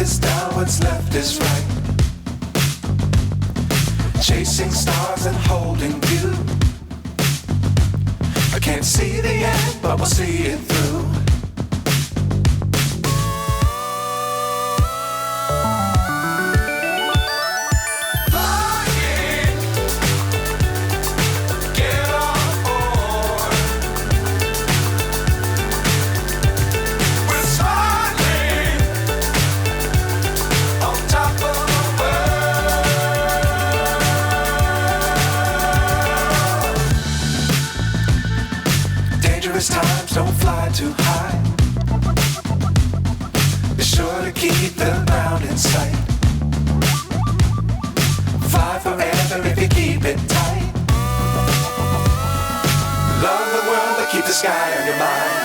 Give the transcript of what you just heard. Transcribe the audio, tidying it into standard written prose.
is down, what's left is right. Chasing stars and holding you. I can't see the end, but we'll see it through. Times don't fly too high. Be sure to keep the ground in sight. Fly forever if you keep it tight. Love the world, but keep the sky on your mind.